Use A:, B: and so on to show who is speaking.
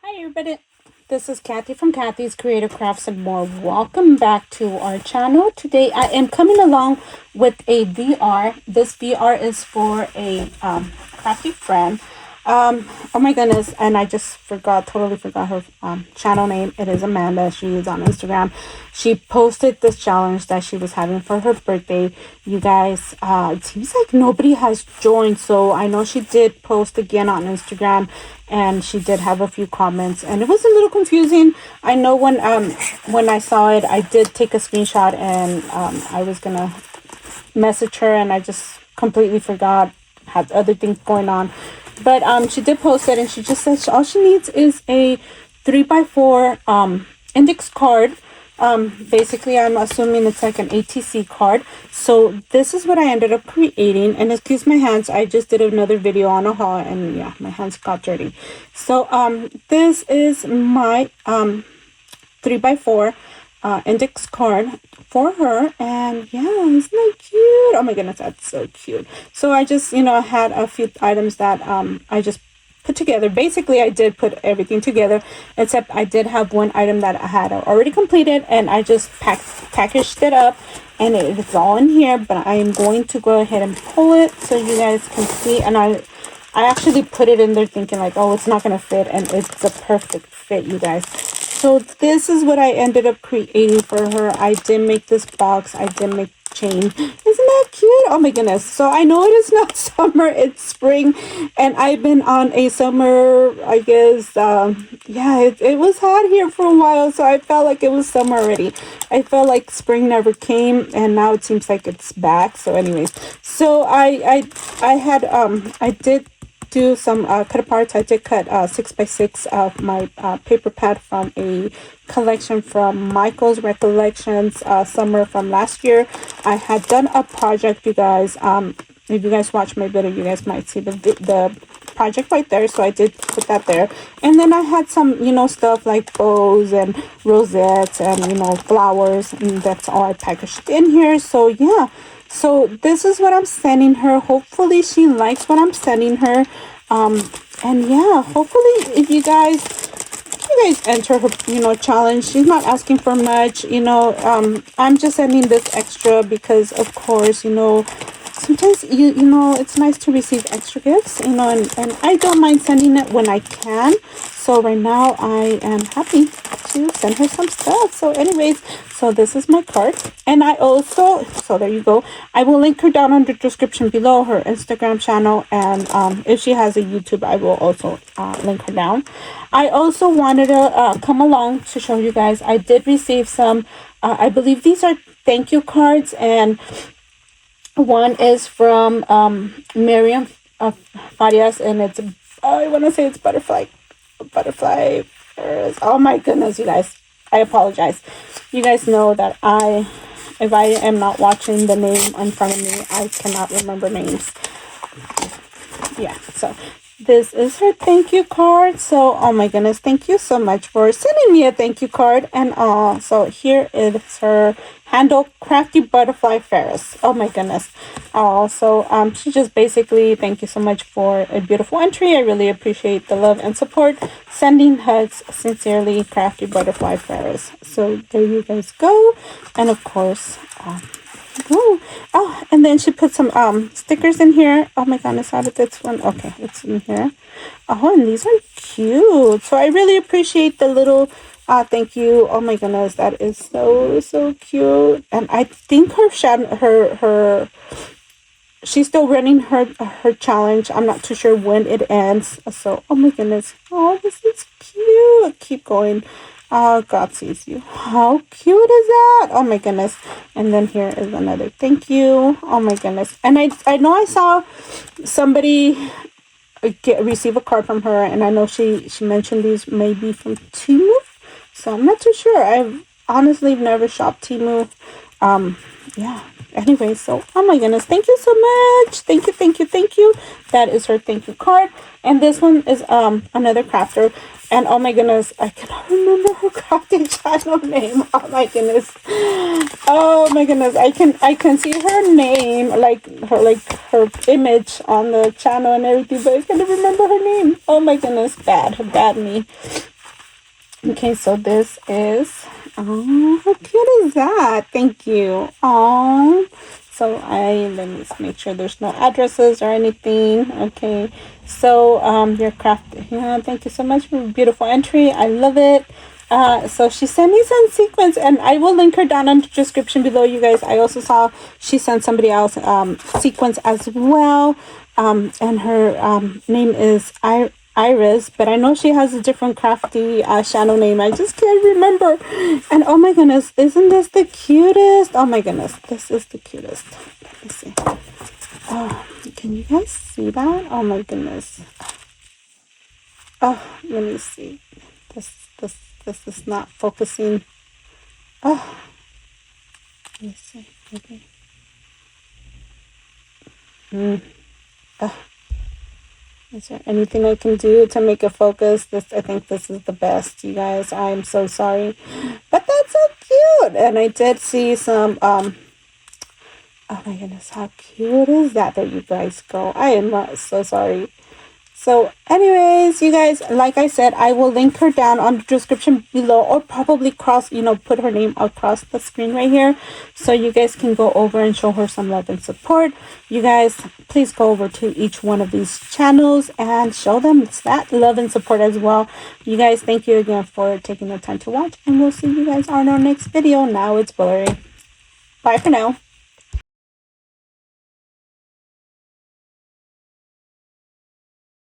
A: Hi everybody, this is Kathy from Kathy's Creative Crafts and More. Welcome back to our channel. Today I am coming along with a VR. This VR is for a crafty friend. Oh my goodness, and I just totally forgot her channel name. It is Amanda. She is on Instagram. She posted this challenge that she was having for her birthday. You guys, it seems like nobody has joined, so I know she did post again on Instagram, and she did have a few comments, and it was a little confusing. I know when I saw it, I did take a screenshot, and I was gonna message her, and I just completely forgot, had other things going on. But she did post it, and she just said all she needs is a 3x4 index card. Basically, I'm assuming it's like an ATC card. So this is what I ended up creating. And excuse my hands, I just did another video on a haul, and yeah, my hands got dirty. So this is my 3x4 index card for her, and yeah, isn't that cute? Oh my goodness, that's so cute. So I just had a few items that I just put together. Basically, I did put everything together, except I did have one item that I had already completed, and I just packaged it up, and it's all in here. But I am going to go ahead and pull it so you guys can see. And I actually put it in there thinking like, oh, it's not gonna fit, and it's a perfect fit, you guys. So this is what I ended up creating for her. I did make this box. I did make chain. Isn't that cute? Oh my goodness. So I know it is not summer, it's spring, and I've been on a summer, I guess, yeah, it was hot here for a while, so I felt like it was summer already. I felt like spring never came, and now it seems like it's back. So anyways, so I did do some cut aparts. I did cut 6x6 of my paper pad from a collection from Michael's Recollections summer from last year. I had done a project, you guys. If you guys watch my video, you guys might see the project right there. So I did put that there, and then I had some stuff like bows and rosettes and flowers, and that's all I packaged in here. So yeah, so this is what I'm sending her. Hopefully she likes what I'm sending her. And yeah, hopefully if you guys enter her challenge, she's not asking for much. I'm just sending this extra because of course sometimes it's nice to receive extra gifts, and I don't mind sending it when I can. So right now I am happy to send her some stuff. So anyways, so this is my card, and I also, so there you go, I will link her down in the description below, her Instagram channel, and if she has a YouTube, I will also link her down. I also wanted to come along to show you guys, I did receive some I believe these are thank you cards, and one is from Miriam Farias, and it's, I want to say it's butterfly first. Oh my goodness, you guys, I apologize. You guys know that if I am not watching the name in front of me, I cannot remember names. Yeah, so this is her thank you card. So oh my goodness, thank you so much for sending me a thank you card. And so here is her handle, Crafty Butterfly Ferris. Oh my goodness. So she just basically, thank you so much for a beautiful entry. I really appreciate the love and support. Sending hugs, sincerely, Crafty Butterfly Ferris. So there you guys go. And of course, oh, and then she put some stickers in here. Oh my goodness, how did this one? Okay, it's in here. Oh, and these are cute. So I really appreciate the little thank you. Oh my goodness, that is so cute. And I think her she's still running her challenge. I'm not too sure when it ends. So oh my goodness. Oh, this is cute. Keep going. Oh, God sees you. How cute is that? Oh my goodness. And then here is another thank you. Oh my goodness. And I know I saw somebody receive a card from her, and I know she mentioned these maybe from Temu. So I'm not too sure. I've honestly never shopped Temu. Yeah. Anyway, so oh my goodness, thank you so much. Thank you. That is her thank you card. And this one is another crafter. And oh my goodness, I cannot remember her crafting channel name. Oh my goodness. Oh my goodness. I can see her name, like her image on the channel and everything, but I can't remember her name. Oh my goodness, bad me. Okay, so this is, oh, how cute is that? Thank you. Oh, so let me just make sure there's no addresses or anything. Okay, so your craft, yeah, thank you so much for a beautiful entry. I love it. So she sent me some sequins, and I will link her down in the description below, you guys. I also saw she sent somebody else sequins as well. And her name is Iris, but I know she has a different crafty channel name. I just can't remember. And oh my goodness, isn't this the cutest? Oh my goodness, this is the cutest. Let me see. Oh, can you guys see that? Oh my goodness. Oh, let me see. This is not focusing. Oh, let me see. Okay. Oh. Is there anything I can do to make it focus? I think this is the best, you guys. I'm so sorry. But that's so cute. And I did see some, oh my goodness, how cute is that? There you guys go. I am so sorry. So anyways, you guys, like I said, I will link her down on the description below, or probably put her name across the screen right here, so you guys can go over and show her some love and support. You guys, please go over to each one of these channels and show them that love and support as well. You guys, thank you again for taking the time to watch, and we'll see you guys on our next video. Now it's blurry. Bye for now.